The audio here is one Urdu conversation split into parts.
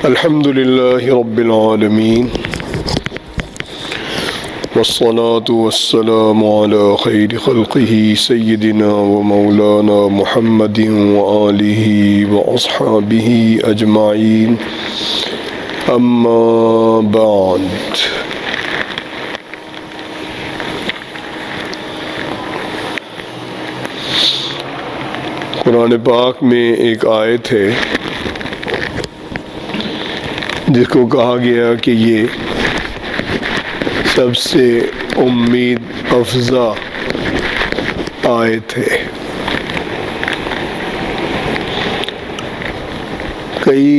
الحمد لله رب العالمين والصلاة والسلام على خير خلقه سيدنا ومولانا محمد وآله وأصحابه أجمعين أما بعد قرآن پاک میں ایک آیت ہے جس کو کہا گیا کہ یہ سب سے امید افزا آیت ہے۔ کئی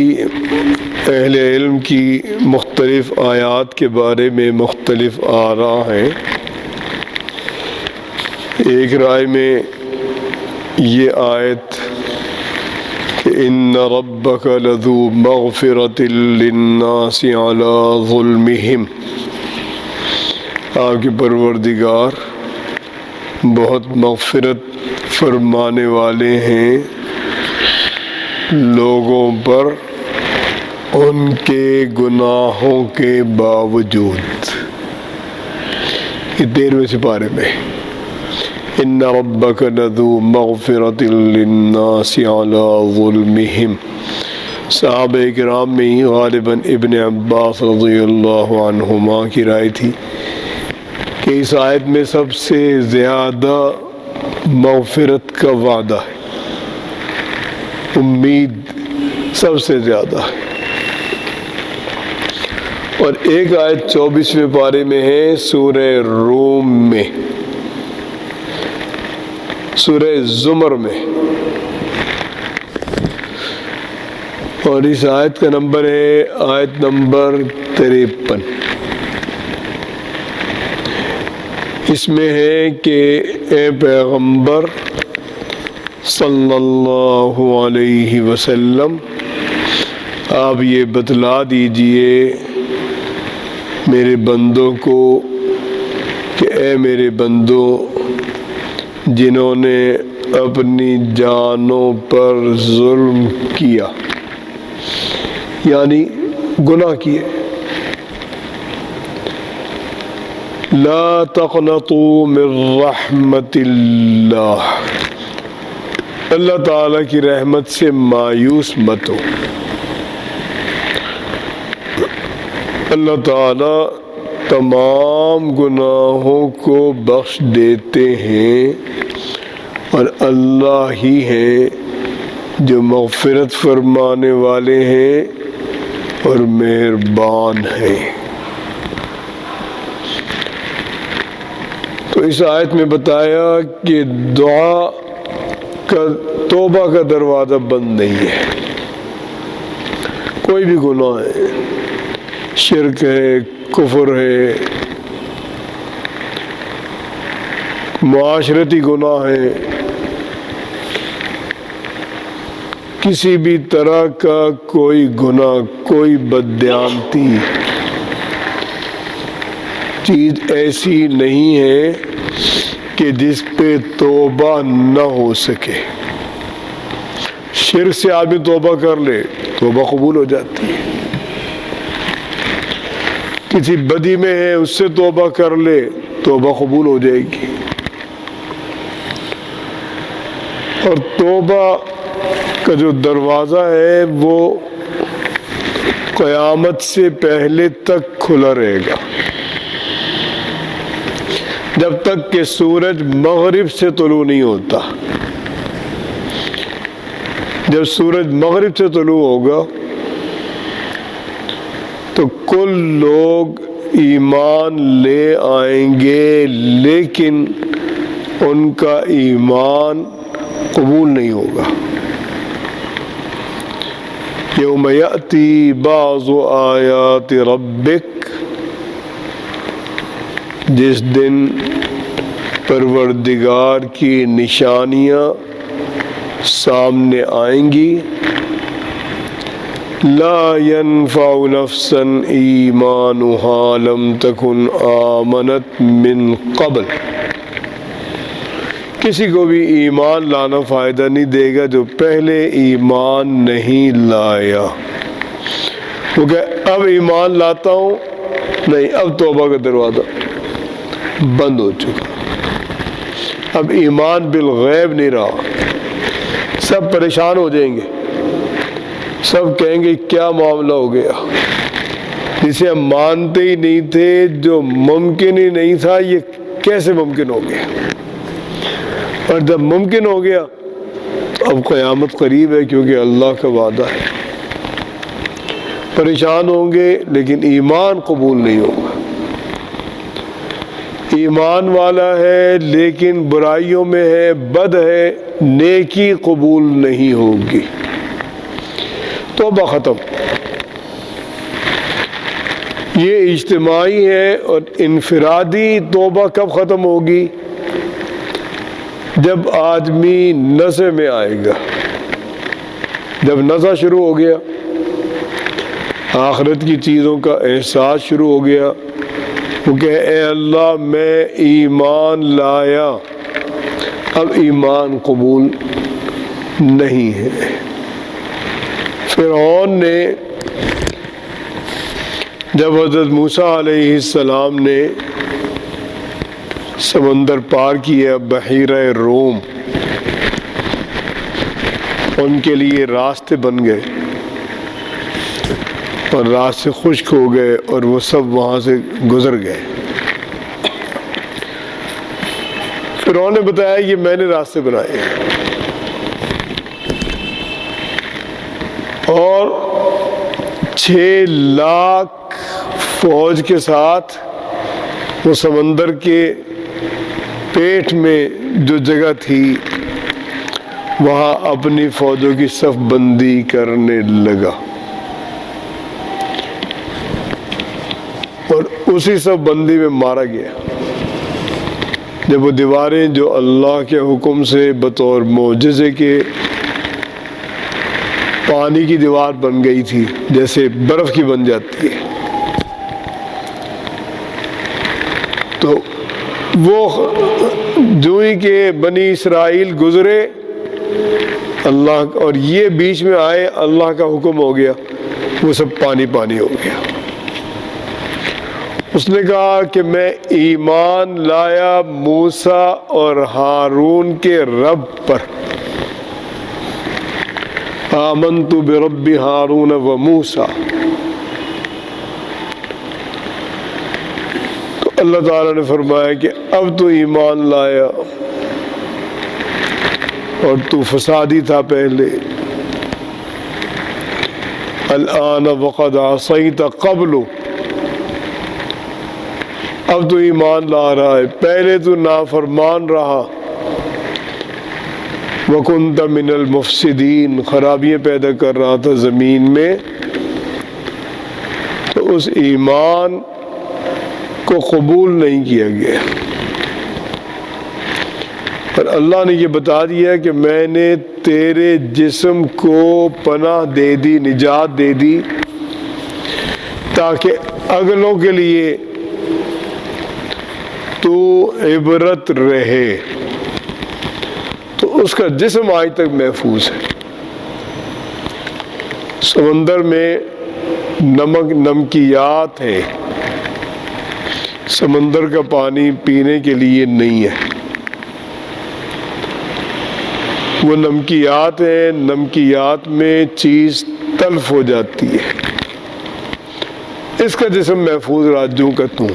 اہل علم کی مختلف آیات کے بارے میں مختلف آراء ہیں۔ ایک رائے میں یہ آیت ان ربک لذو مغفرۃ للناس علی ظلمہم، آپ کے پروردگار بہت مغفرت فرمانے والے ہیں لوگوں پر ان کے گناہوں کے باوجود۔ یہ 13ویں سپارے میں ان ربک لذو مغفرۃ للناس علی ظلمہم۔ صحابہ کرام میں ہی غالباً ابن عباس رضی اللہ عنہما کی رائے تھی کہ اس آیت میں سب سے زیادہ مغفرت کا وعدہ ہے، امید سب سے زیادہ ہے۔ اور ایک آیت 24ویں پارے میں ہے سورہ روم میں، سورہ زمر میں، اور اس آیت کا نمبر ہے آیت نمبر 53۔ اس میں ہے کہ اے پیغمبر صلی اللہ علیہ وسلم، آپ یہ بتلا دیجئے میرے بندوں کو کہ اے میرے بندوں جنہوں نے اپنی جانوں پر ظلم کیا، یعنی گناہ کیے، لا تقنطوا من رحمت اللہ، اللہ تعالیٰ کی رحمت سے مایوس مت ہو۔ اللہ تعالیٰ تمام گناہوں کو بخش دیتے ہیں، اور اللہ ہی ہے جو مغفرت فرمانے والے ہیں اور مہربان ہیں۔ تو اس آیت میں بتایا کہ دعا کا، توبہ کا دروازہ بند نہیں ہے۔ کوئی بھی گناہ ہے، شرک ہے، کفر ہے، معاشرتی گناہ ہے، کسی بھی طرح کا کوئی گناہ، کوئی بددیانتی چیز ایسی نہیں ہے کہ جس پہ توبہ نہ ہو سکے۔ شرک سے آدمی توبہ کر لے، توبہ قبول ہو جاتی ہے۔ کسی بدی میں ہے، اس سے توبہ کر لے، توبہ قبول ہو جائے گی۔ اور توبہ کا جو دروازہ ہے وہ قیامت سے پہلے تک کھلا رہے گا، جب تک کہ سورج مغرب سے طلوع نہیں ہوتا۔ جب سورج مغرب سے طلوع ہوگا تو کل لوگ ایمان لے آئیں گے، لیکن ان کا ایمان قبول نہیں ہوگا۔ یوم یأتی بعض آیات ربک، جس دن پروردگار کی نشانیاں سامنے آئیں گی، لا ينفع نفسا ایمانها لم تکن آمنت من قبل، کسی کو بھی ایمان لانا فائدہ نہیں دے گا جو پہلے ایمان نہیں لایا۔ وہ کہ اب ایمان لاتا ہوں، نہیں، اب توبہ کا دروازہ بند ہو چکا، اب ایمان بالغیب نہیں رہا۔ سب پریشان ہو جائیں گے، سب کہیں گے کیا معاملہ ہو گیا، جسے ہم مانتے ہی نہیں تھے، جو ممکن ہی نہیں تھا، یہ کیسے ممکن ہو گیا؟ اور جب ممکن ہو گیا تو اب قیامت قریب ہے، کیونکہ اللہ کا وعدہ ہے۔ پریشان ہوں گے لیکن ایمان قبول نہیں ہوگا۔ ایمان والا ہے لیکن برائیوں میں ہے، بد ہے، نیکی قبول نہیں ہوگی، توبہ ختم۔ یہ اجتماعی ہے، اور انفرادی توبہ کب ختم ہوگی؟ جب آدمی نزع میں آئے گا، جب نزع شروع ہو گیا، آخرت کی چیزوں کا احساس شروع ہو گیا، وہ کہ اے اللہ میں ایمان لایا، اب ایمان قبول نہیں ہے۔ فرعون نے جب حضرت موسیٰ علیہ السلام نے سمندر پار کیا، بحیرہ روم، ان کے لیے راستے بن گئے اور راستے خشک ہو گئے، اور وہ سب وہاں سے گزر گئے۔ فرعون نے بتایا کہ میں نے راستے بنائے، اور 6 لاکھ فوج کے ساتھ وہ سمندر کے پیٹ میں جو جگہ تھی وہاں اپنی فوجوں کی صف بندی کرنے لگا، اور اسی صف بندی میں مارا گیا۔ جب وہ دیواریں جو اللہ کے حکم سے بطور معجزے کے پانی کی دیوار بن گئی تھی، جیسے برف کی بن جاتی ہے، تو وہ جو ہی کہ بنی اسرائیل گزرے، اللہ اور یہ بیچ میں آئے، اللہ کا حکم ہو گیا، وہ سب پانی پانی ہو گیا۔ اس نے کہا کہ میں ایمان لایا موسیٰ اور ہارون کے رب پر، آمنت برب ہارون و موسیٰ۔ تو اللہ تعالیٰ نے فرمایا کہ اب تو ایمان لایا، اور تو فسادی تھا پہلے، الآن وقد عصیت قبل، اب تو ایمان لا رہا ہے، پہلے تو نافرمان رہا، وَكُنْتَ مِنَ الْمُفْسِدِينَ، خرابیاں پیدا کر رہا تھا زمین میں، تو اس ایمان کو قبول نہیں کیا گیا۔ اور اللہ نے یہ بتا دیا کہ میں نے تیرے جسم کو پناہ دے دی، نجات دے دی، تاکہ اگلوں کے لیے تو عبرت رہے۔ تو اس کا جسم آج تک محفوظ ہے۔ سمندر میں نمکیات ہیں، سمندر کا پانی پینے کے لیے نہیں ہے، وہ نمکیات ہیں، نمکیات میں چیز تلف ہو جاتی ہے۔ اس کا جسم محفوظ رہا جوں کا توں،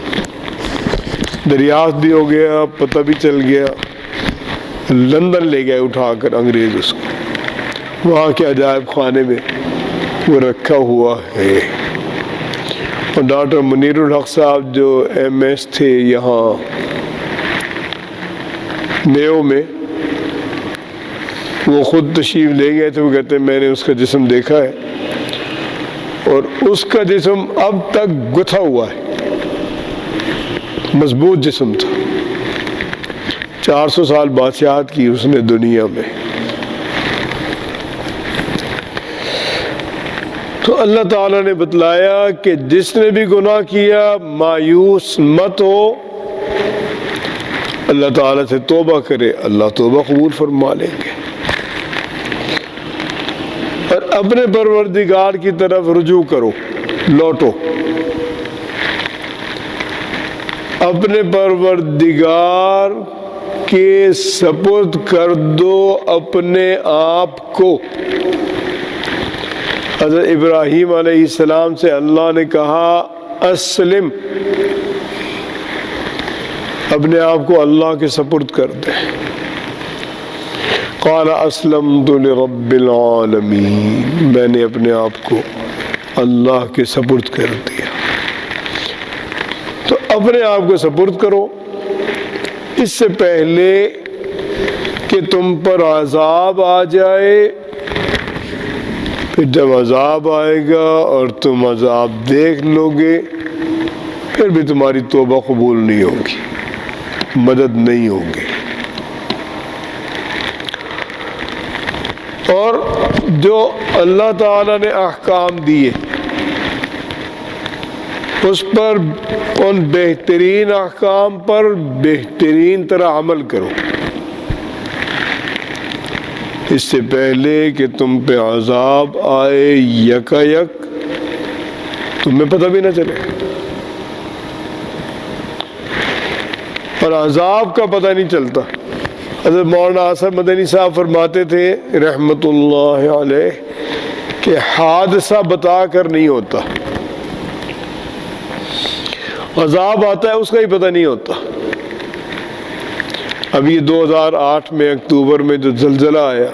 دریافت بھی ہو گیا، پتہ بھی چل گیا، لندن لے گئے اٹھا کر انگریز اس کو، وہاں کے عجائب خانے میں وہ رکھا ہوا ہے۔ اور ڈاکٹر منیر الحق صاحب جو MS تھے یہاں میو میں، وہ خود تشریف لے گئے تھے، وہ کہتے ہیں میں نے اس کا جسم دیکھا ہے، اور اس کا جسم اب تک گتھا ہوا ہے، مضبوط جسم تھا۔ 400 سال بادشاہت کی اس نے دنیا میں۔ تو اللہ تعالیٰ نے بتلایا کہ جس نے بھی گناہ کیا مایوس مت ہو، اللہ تعالیٰ سے توبہ کرے، اللہ توبہ قبول فرما لیں گے، اور اپنے پروردگار کی طرف رجوع کرو۔ لوٹو، اپنے پروردگار کے سپرد کر دو اپنے آپ کو۔ حضرت ابراہیم علیہ السلام سے اللہ نے کہا اسلم، اپنے آپ کو اللہ کے سپرد کر دے۔ قال اسلمت لرب العالمین، میں نے اپنے آپ کو اللہ کے سپرد کر دیا۔ تو اپنے آپ کو سپرد کرو اس سے پہلے کہ تم پر عذاب آ جائے۔ پھر جب عذاب آئے گا اور تم عذاب دیکھ لو گے، پھر بھی تمہاری توبہ قبول نہیں ہوگی، مدد نہیں ہوگی۔ اور جو اللہ تعالیٰ نے احکام دیے اس پر، ان بہترین احکام پر بہترین طرح عمل کرو اس سے پہلے کہ تم پہ عذاب آئے یکا یک، تمہیں پتہ بھی نہ چلے۔ اور عذاب کا پتہ نہیں چلتا۔ حضرت مولانا آصف مدنی صاحب فرماتے تھے رحمت اللہ علیہ کہ حادثہ بتا کر نہیں ہوتا، عذاب آتا ہے اس کا ہی پتہ نہیں ہوتا۔ اب یہ 2008 میں اکتوبر میں جو زلزلہ آیا،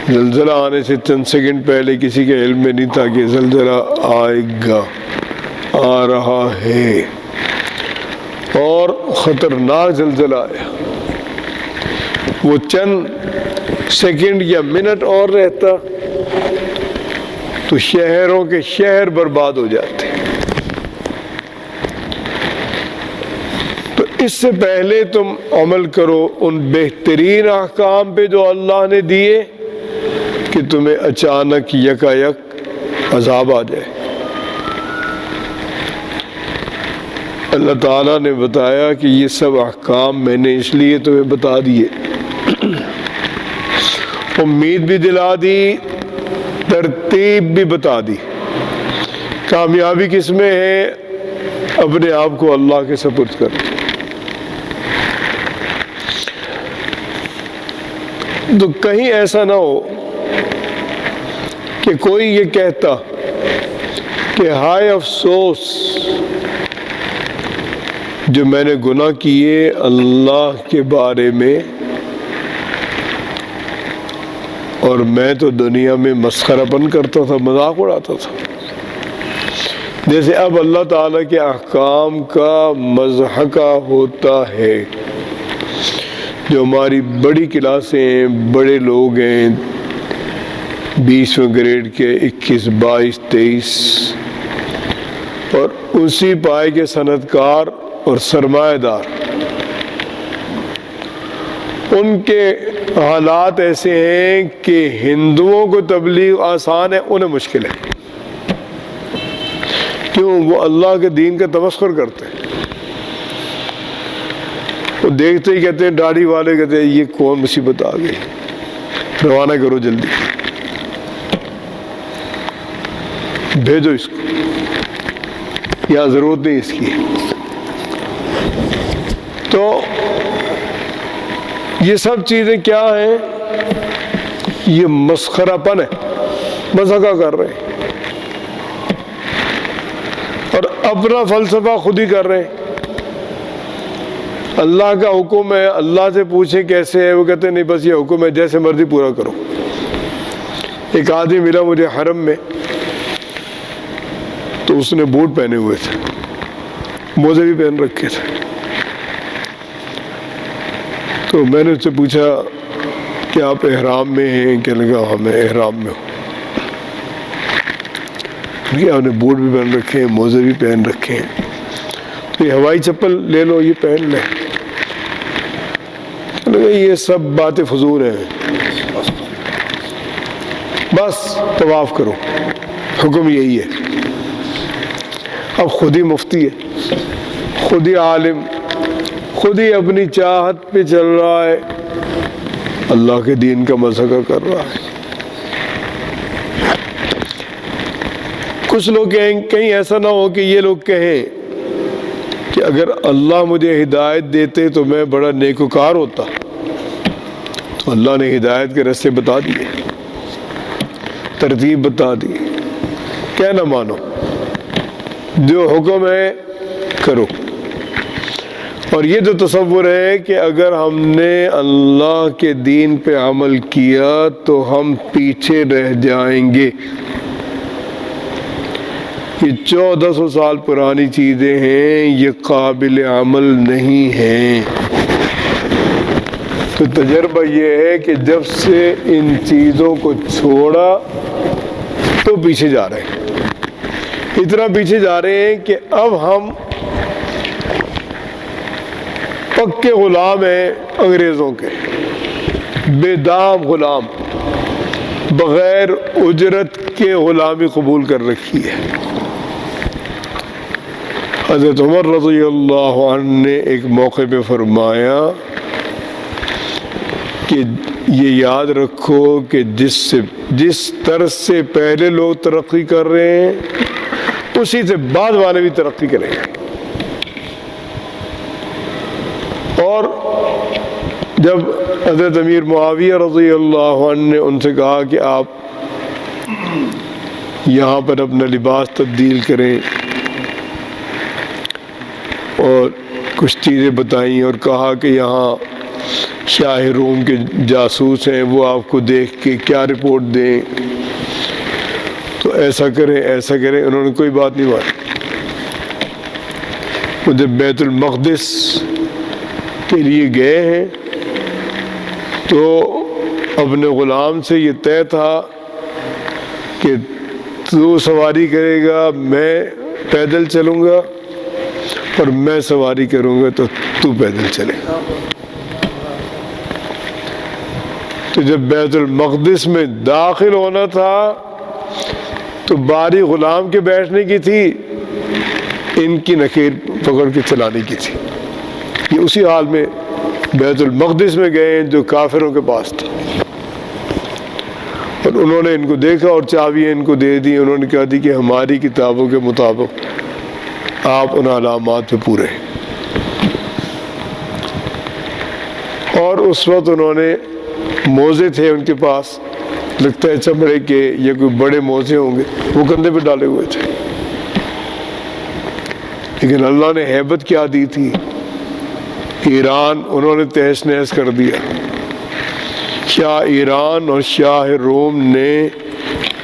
زلزلہ آنے سے چند سیکنڈ پہلے کسی کے علم میں نہیں تھا کہ زلزلہ آئے گا، آ رہا ہے، اور خطرناک زلزلہ آیا۔ وہ چند سیکنڈ یا منٹ اور رہتا تو شہروں کے شہر برباد ہو جاتے۔ تو اس سے پہلے تم عمل کرو ان بہترین احکام پہ جو اللہ نے دیے کہ تمہیں اچانک یکا یک عذاب آ جائے۔ اللہ تعالیٰ نے بتایا کہ یہ سب احکام میں نے اس لیے تمہیں بتا دیے، امید بھی دلا دی، ترتیب بھی بتا دی۔ کامیابی کس میں ہے؟ اپنے آپ کو اللہ کے سپرد کر۔ تو کہیں ایسا نہ ہو کہ کوئی یہ کہتا کہ ہائے افسوس جو میں نے گناہ کیے اللہ کے بارے میں، اور میں تو دنیا میں مسخرہ پن کرتا تھا، مذاق اڑاتا تھا۔ جیسے اب اللہ تعالیٰ کے احکام کا مضحکہ ہوتا ہے۔ جو ہماری بڑی کلاسیں ہیں، بڑے لوگ ہیں، 20ویں گریڈ کے 21، 22، 23، اور اسی پائے کے صنعت کار اور سرمایہ دار، ان کے حالات ایسے ہیں کہ ہندوؤں کو تبلیغ آسان ہے، انہیں مشکل ہے۔ کیوں؟ وہ اللہ کے دین کا تمسخر کرتے ہیں۔ وہ دیکھتے ہی کہتے ہیں، داڑھی والے کہتے ہیں یہ کون مصیبت آ گئی، روانہ کرو جلدی، بھیجو اس کو، یہاں ضرورت نہیں اس کی۔ تو یہ سب چیزیں کیا ہیں؟ یہ مسخرہ پن ہے، مذاق کر رہے ہیں اور اپنا فلسفہ خود ہی کر رہے ہیں۔ اللہ کا حکم ہے، اللہ سے پوچھیں کیسے ہے، وہ کہتے ہیں نہیں بس یہ حکم ہے، جیسے مرضی پورا کرو۔ ایک آدمی ملا مجھے حرم میں، تو اس نے بوٹ پہنے ہوئے تھے، موزے بھی پہن رکھے تھے۔ تو میں نے اس سے پوچھا کہ آپ احرام میں ہیں؟ کہنے لگا ہاں میں احرام میں ہوں۔ آپ نے بوٹ بھی پہن رکھے ہیں، موزے بھی پہن رکھے ہیں، تو یہ ہوائی چپل لے لو، یہ پہن لیں۔ کہنے لگا یہ سب باتیں فضول ہیں، بس طواف کرو، حکم یہی ہے۔ اب خود ہی مفتی ہے، خود ہی عالم، خود ہی اپنی چاہت پہ چل رہا ہے، اللہ کے دین کا مذاق کر رہا ہے۔ کچھ لوگ کہیں کہیں ایسا نہ ہو کہ یہ لوگ کہیں کہ اگر اللہ مجھے ہدایت دیتے تو میں بڑا نیکوکار ہوتا. تو اللہ نے ہدایت کے راستے بتا دیے، ترتیب بتا دی. کیا نہ مانو، جو حکم ہے کرو. اور یہ جو تصور ہے کہ اگر ہم نے اللہ کے دین پہ عمل کیا تو ہم پیچھے رہ جائیں گے، یہ 1400 سال پرانی چیزیں ہیں، یہ قابل عمل نہیں ہیں. تو تجربہ یہ ہے کہ جب سے ان چیزوں کو چھوڑا تو پیچھے جا رہے ہیں، اتنا پیچھے جا رہے ہیں کہ اب ہم پکے غلام ہیں انگریزوں کے، بے دام غلام، بغیر اجرت کے غلامی قبول کر رکھی ہے. حضرت عمر رضی اللہ عنہ نے ایک موقع پہ فرمایا کہ یہ یاد رکھو کہ جس طرز سے پہلے لوگ ترقی کر رہے ہیں اسی سے بعد والے بھی ترقی کریں گے. اور جب حضرت امیر معاویہ رضی اللہ عنہ نے ان سے کہا کہ آپ یہاں پر اپنا لباس تبدیل کریں اور کچھ چیزیں بتائیں اور کہا کہ یہاں شاہ روم کے جاسوس ہیں، وہ آپ کو دیکھ کے کیا رپورٹ دیں، تو ایسا کریں ایسا کریں. انہوں نے کوئی بات نہیں مانی. وہ جب بیت المقدس کے لیے گئے ہیں تو اپنے غلام سے یہ طے تھا کہ تو سواری کرے گا، میں پیدل چلوں گا، اور میں سواری کروں گا تو تو پیدل چلے گا. تو جب بیت المقدس میں داخل ہونا تھا تو باری غلام کے بیٹھنے کی تھی، ان کی نکیر پکڑ کے چلانے کی تھی. یہ اسی حال میں بیت المقدس میں گئے جو کافروں کے پاس تھا، اور انہوں نے ان کو دیکھا اور چابیاں ان کو دے دی. انہوں نے کہا دی کہ ہماری کتابوں کے مطابق آپ ان علامات پہ پورے ہیں. اور اس وقت انہوں نے موزے تھے ان کے پاس، لگتا ہے چمڑے کے یا کوئی بڑے موزے ہوں گے، وہ کندھے پہ ڈالے ہوئے تھے. لیکن اللہ نے ہیبت کیا دی تھی، ایران انہوں نے تہس نہس کر دیا. شاہ ایران اور شاہ روم نے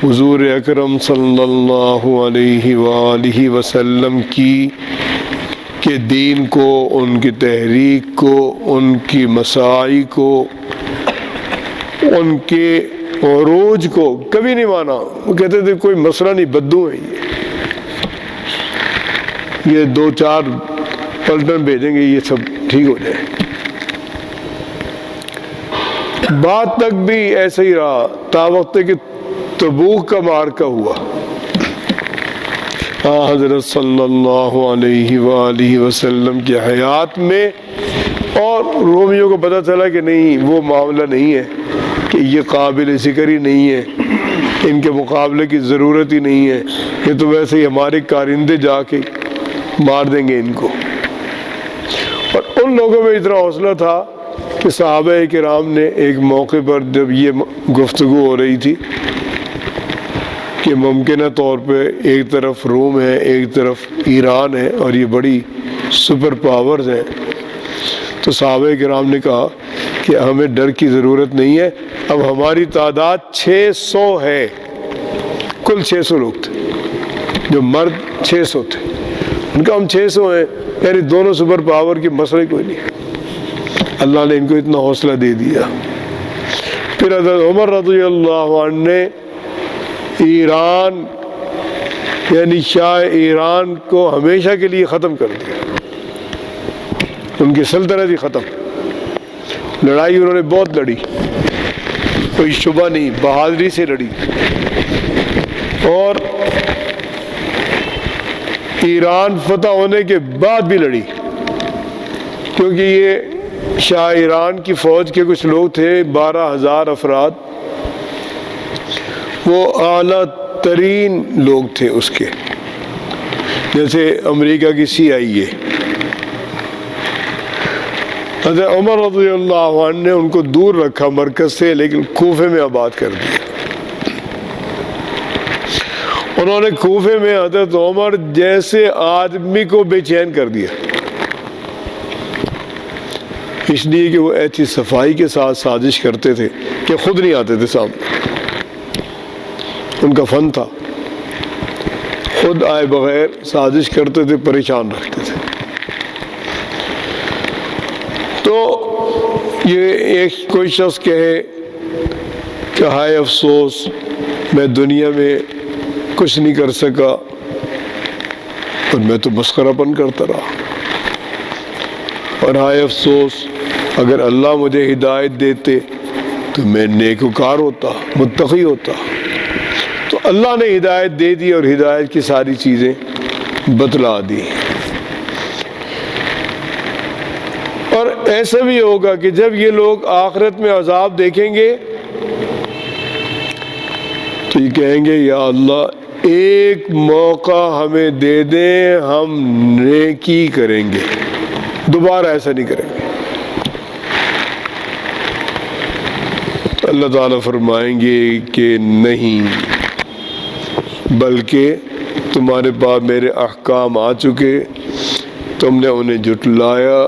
حضور اکرم صلی اللہ علیہ وآلہ وسلم کی کے دین کو، ان کی تحریک کو، ان کی مساعی کو، ان کے عروج کو کبھی نہیں مانا. وہ کہتے تھے کوئی مسئلہ نہیں، بدو ہے یہ 2-4 پلٹن بھیجیں گے، یہ سب ٹھیک ہو جائے. بعد تک بھی ایسا ہی رہا تا وقت کہ تبوک کا معرکہ ہوا. حضرت صلی اللہ علیہ وآلہ وسلم کی حیات میں، اور رومیوں کو پتہ چلا کہ نہیں، وہ معاملہ نہیں ہے، کہ یہ قابل ذکر ہی نہیں ہے، ان کے مقابلے کی ضرورت ہی نہیں ہے، یہ تو ویسے ہی ہمارے کارندے جا کے مار دیں گے ان کو. اور ان لوگوں میں اتنا حوصلہ تھا کہ صحابہ کرام نے ایک موقع پر جب یہ گفتگو ہو رہی تھی کہ ممکنہ طور پہ ایک طرف روم ہے، ایک طرف ایران ہے، اور یہ بڑی سپر پاورز ہیں، تو صحابہ کرام نے کہا کہ ہمیں ڈر کی ضرورت نہیں ہے. اب ہماری تعداد 600 ہے، کل 600 لوگ تھے، جو مرد 600 تھے. ان کا ہم 600 ہیں، یعنی دونوں سپر پاور کی مسئلہ کوئی نہیں. اللہ نے ان کو اتنا حوصلہ دے دیا. پھر حضرت عمر رضی اللہ عنہ نے ایران یعنی شاہ ایران کو ہمیشہ کے لیے ختم کر دیا. ان کی سلطنت ہی ختم. لڑائی انہوں نے بہت لڑی، کوئی شبہ نہیں، بہادری سے لڑی. اور ایران فتح ہونے کے بعد بھی لڑی، کیونکہ یہ شاہ ایران کی فوج کے کچھ لوگ تھے، 12,000 افراد، وہ اعلیٰ بدترین لوگ تھے اس کے، جیسے امریکہ کی CIA۔ حضرت عمر رضی اللہ عنہ نے ان کو دور رکھا مرکز سے، لیکن کوفے میں آباد کر دیا۔ انہوں نے کوفے میں حضرت عمر جیسے آدمی کو بے چین کر دیا، اس لیے کہ وہ ایسی صفائی کے ساتھ سازش کرتے تھے کہ خود نہیں آتے تھے سامنے۔ ان کا فن تھا، خود آئے بغیر سازش کرتے تھے، پریشان رکھتے تھے۔ تو یہ ایک کوئی شخص کہے کہ ہائے افسوس میں دنیا میں کچھ نہیں کر سکا اور میں تو مسخرہ پن کرتا رہا، اور ہائے افسوس اگر اللہ مجھے ہدایت دیتے تو میں نیکوکار ہوتا، متقی ہوتا۔ تو اللہ نے ہدایت دے دی اور ہدایت کی ساری چیزیں بتلا دی۔ اور ایسا بھی ہوگا کہ جب یہ لوگ آخرت میں عذاب دیکھیں گے تو یہ کہیں گے یا اللہ ایک موقع ہمیں دے دیں، ہم نیکی کریں گے، دوبارہ ایسا نہیں کریں گے۔ اللہ تعالیٰ فرمائیں گے کہ نہیں، بلکہ تمہارے پاس میرے احکام آ چکے، تم نے انہیں جھٹلایا،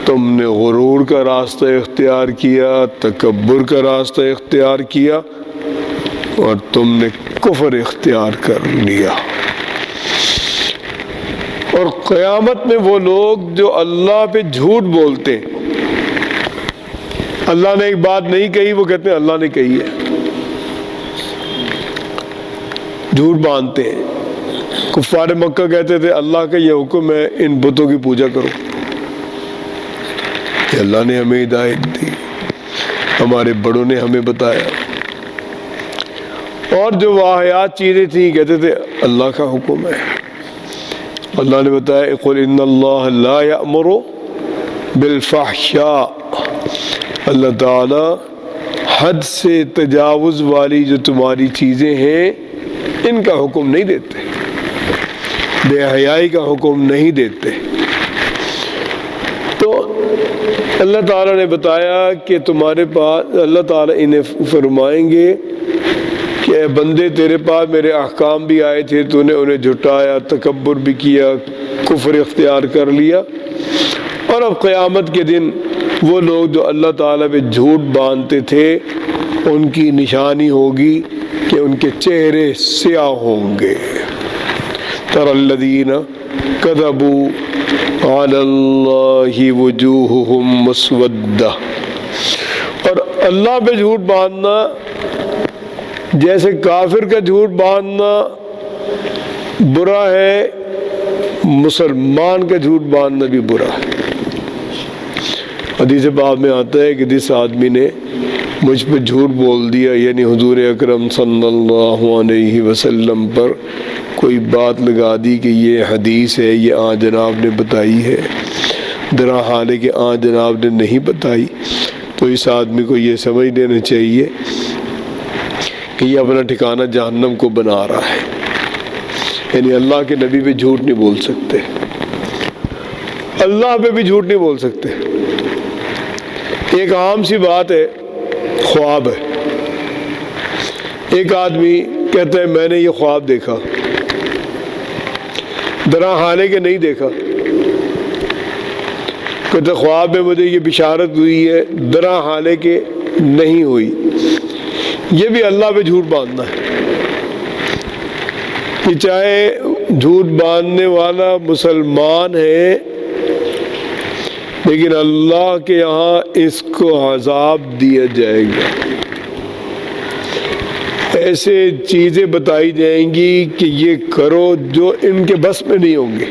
تم نے غرور کا راستہ اختیار کیا، تکبر کا راستہ اختیار کیا، اور تم نے کفر اختیار کر لیا۔ اور قیامت میں وہ لوگ جو اللہ پہ جھوٹ بولتے ہیں، اللہ نے ایک بات نہیں کہی، وہ کہتے ہیں اللہ نے کہی ہے، جھوٹ باندھتے ہیں۔ کفار مکہ کہتے تھے اللہ کا یہ حکم ہے ان بتوں کی پوجا کرو، کہ اللہ نے ہمیں ہدایت دی، ہمارے بڑوں نے ہمیں بتایا۔ اور جو واہیات چیزیں تھیں کہتے تھے اللہ کا حکم ہے۔ اللہ نے بتایا قل ان اللہ لا یأمر بالفحشاء، اللہ تعالی حد سے تجاوز والی جو تمہاری چیزیں ہیں ان کا حکم نہیں دیتے، بے حیائی کا حکم نہیں دیتے۔ تو اللہ تعالیٰ نے بتایا کہ تمہارے پاس، اللہ تعالیٰ انہیں فرمائیں گے کہ اے بندے تیرے پاس میرے احکام بھی آئے تھے، تو نے انہیں جھٹایا، تکبر بھی کیا، کفر اختیار کر لیا۔ اور اب قیامت کے دن وہ لوگ جو اللہ تعالیٰ پہ جھوٹ باندھتے تھے ان کی نشانی ہوگی کہ ان کے چہرے سیاہ ہوں گے۔ تر الذین کذبوا علی اللہ وجوہہم مسودہ۔ اور اللہ پہ جھوٹ باندھنا جیسے کافر کا جھوٹ باندھنا برا ہے، مسلمان کا جھوٹ باندھنا بھی برا ہے۔ حدیث باب میں آتا ہے کہ جس آدمی نے مجھ پہ جھوٹ بول دیا، یعنی حضور اکرم صلی اللہ علیہ وسلم پر کوئی بات لگا دی کہ یہ حدیث ہے، یہ آن جناب نے بتائی ہے، درا حال کہ آن جناب نے نہیں بتائی، تو اس آدمی کو یہ سمجھ لینا چاہیے کہ یہ اپنا ٹھکانہ جہنم کو بنا رہا ہے۔ یعنی اللہ کے نبی پہ جھوٹ نہیں بول سکتے، اللہ پہ بھی جھوٹ نہیں بول سکتے۔ ایک عام سی بات ہے، خواب ہے۔ ایک آدمی کہتا ہے میں نے یہ خواب دیکھا، درا حال کہ نہیں دیکھا، کہتا ہے خواب میں مجھے یہ بشارت ہوئی ہے، درا حال کہ نہیں ہوئی۔ یہ بھی اللہ پہ جھوٹ باندھنا ہے۔ کہ چاہے جھوٹ باندھنے والا مسلمان ہے لیکن اللہ کے یہاں اس کو عذاب دیا جائے گا، ایسے چیزیں بتائی جائیں گی کہ یہ کرو جو ان کے بس میں نہیں ہوں گے۔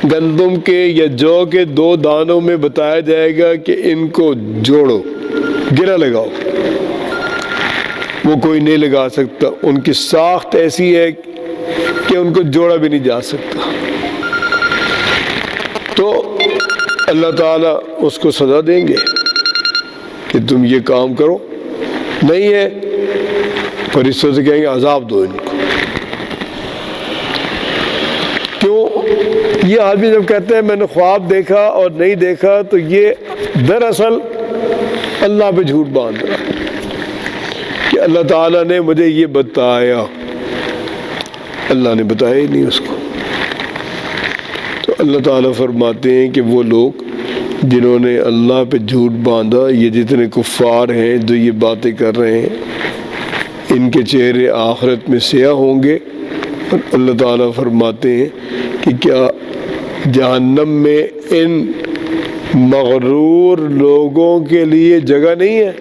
گندم کے یا جو کے 2 دانوں میں بتایا جائے گا کہ ان کو جوڑو، گرہ لگاؤ، وہ کوئی نہیں لگا سکتا، ان کی ساخت ایسی ہے کہ ان کو جوڑا بھی نہیں جا سکتا۔ تو اللہ تعالیٰ اس کو سزا دیں گے کہ تم یہ کام کرو، نہیں ہے فرشتوں سے کہیں گے عذاب دو ان کو. کیوں؟ یہ آدمی جب کہتے ہیں میں نے خواب دیکھا اور نہیں دیکھا، تو یہ دراصل اللہ پہ جھوٹ باندھ رہا کہ اللہ تعالیٰ نے مجھے یہ بتایا. اللہ نے بتایا ہی نہیں اس کو. تو اللہ تعالیٰ فرماتے ہیں کہ وہ لوگ جنہوں نے اللہ پہ جھوٹ باندھا، یہ جتنے کفار ہیں جو یہ باتیں کر رہے ہیں، ان کے چہرے آخرت میں سیاہ ہوں گے. اور اللہ تعالیٰ فرماتے ہیں کہ کیا جہنم میں ان مغرور لوگوں کے لیے جگہ نہیں ہے؟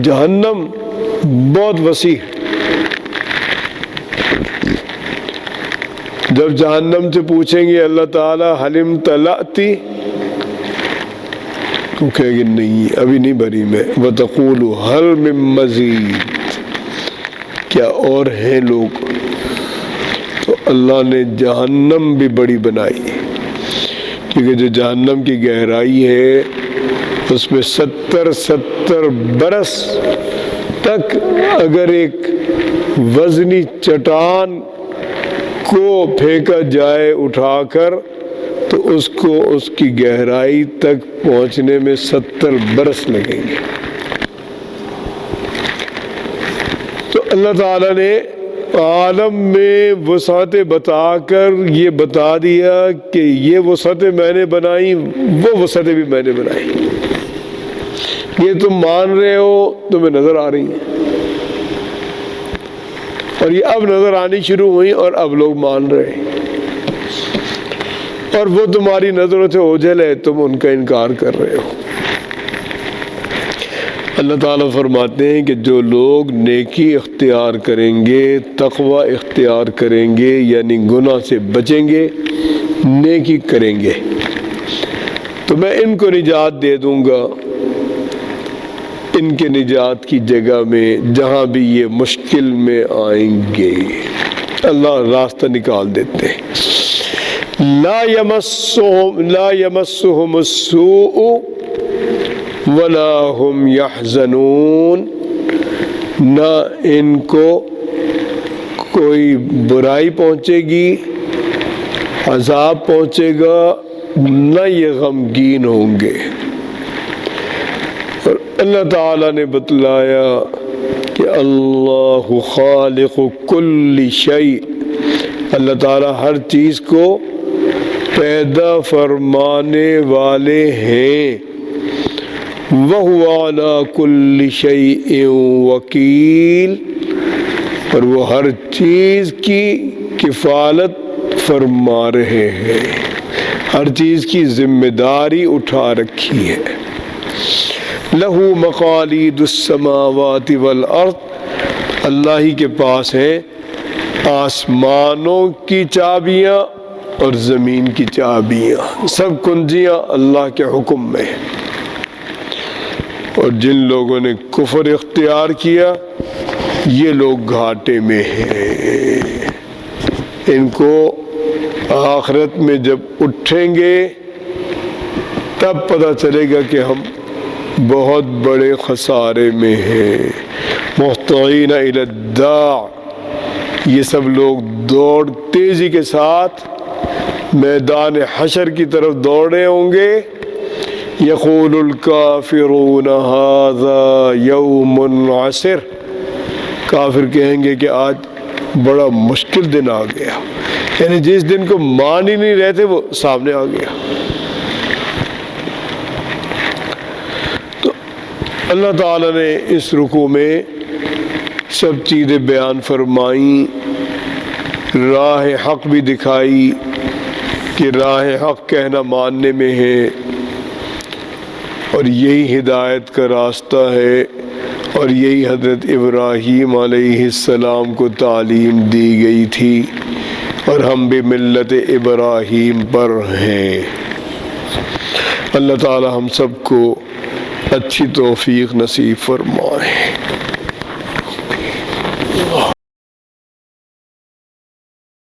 جہنم بہت وسیع ہے. جب جہنم سے پوچھیں گے اللہ تعالیٰ حلم تلاتی، تو کہے گی نہیں ابھی نہیں بھری میں. وَتَقُولُ هَلْ مِن مَّزِيدٍ، کیا اور ہیں لوگ؟ تو اللہ نے جہنم بھی بڑی بنائی، کیونکہ جو جہنم کی گہرائی ہے اس میں 70 برس تک اگر ایک وزنی چٹان کو پھینکا جائے اٹھا کر، تو اس کو اس کی گہرائی تک پہنچنے میں 70 برس لگیں گے. تو اللہ تعالیٰ نے عالم میں وسعتیں بتا کر یہ بتا دیا کہ یہ وسعتیں میں نے بنائی، وہ وسعتیں بھی میں نے بنائی. یہ تم مان رہے ہو، تمہیں نظر آ رہی ہیں، اور یہ اب نظر آنی شروع ہوئی اور اب لوگ مان رہے ہیں. اور وہ تمہاری نظروں سے اوجھل ہے، تم ان کا انکار کر رہے ہو. اللہ تعالیٰ فرماتے ہیں کہ جو لوگ نیکی اختیار کریں گے، تقوی اختیار کریں گے، یعنی گناہ سے بچیں گے، نیکی کریں گے، تو میں ان کو نجات دے دوں گا. ان کے نجات کی جگہ میں جہاں بھی یہ مشکل میں آئیں گے، اللہ راستہ نکال دیتے ہیں. لا يمسهم السوء ولا هم يحزنون، نہ ان کو کوئی برائی پہنچے گی، عذاب پہنچے گا، نہ یہ غمگین ہوں گے. اور اللہ تعالیٰ نے بتلایا کہ اللہ خالق کل شیء، اللہ تعالیٰ ہر چیز کو پیدا فرمانے والے ہیں. وَهُوَ عَلَى كُلِّ شَيْءٍ وَكِيلٌ، اور وہ ہر چیز کی کفالت فرما رہے ہیں، ہر چیز کی ذمہ داری اٹھا رکھی ہے. لَهُ مَقَالِيدُ السَّمَاوَاتِ وَالْأَرْضِ، اللہ ہی کے پاس ہیں آسمانوں کی چابیاں اور زمین کی چابیاں، سب کنجیاں اللہ کے حکم میں. اور جن لوگوں نے کفر اختیار کیا، یہ لوگ گھاٹے میں ہیں. ان کو آخرت میں جب اٹھیں گے تب پتہ چلے گا کہ ہم بہت بڑے خسارے میں ہیں. مہطعین الی الداع، یہ سب لوگ دوڑ تیزی کے ساتھ میدان حشر کی طرف دوڑے ہوں گے. یقول الکافرون ھذا یوم عسر، کافر کہیں گے کہ آج بڑا مشکل دن آ گیا، یعنی جس دن کو مان ہی نہیں رہتے وہ سامنے آ گیا. تو اللہ تعالیٰ نے اس رکوع میں سب چیزیں بیان فرمائیں، راہ حق بھی دکھائی کہ راہ حق کہنا ماننے میں ہے، اور یہی ہدایت کا راستہ ہے، اور یہی حضرت ابراہیم علیہ السلام کو تعلیم دی گئی تھی، اور ہم بھی ملت ابراہیم پر ہیں. اللہ تعالی ہم سب کو اچھی توفیق نصیب فرمائے.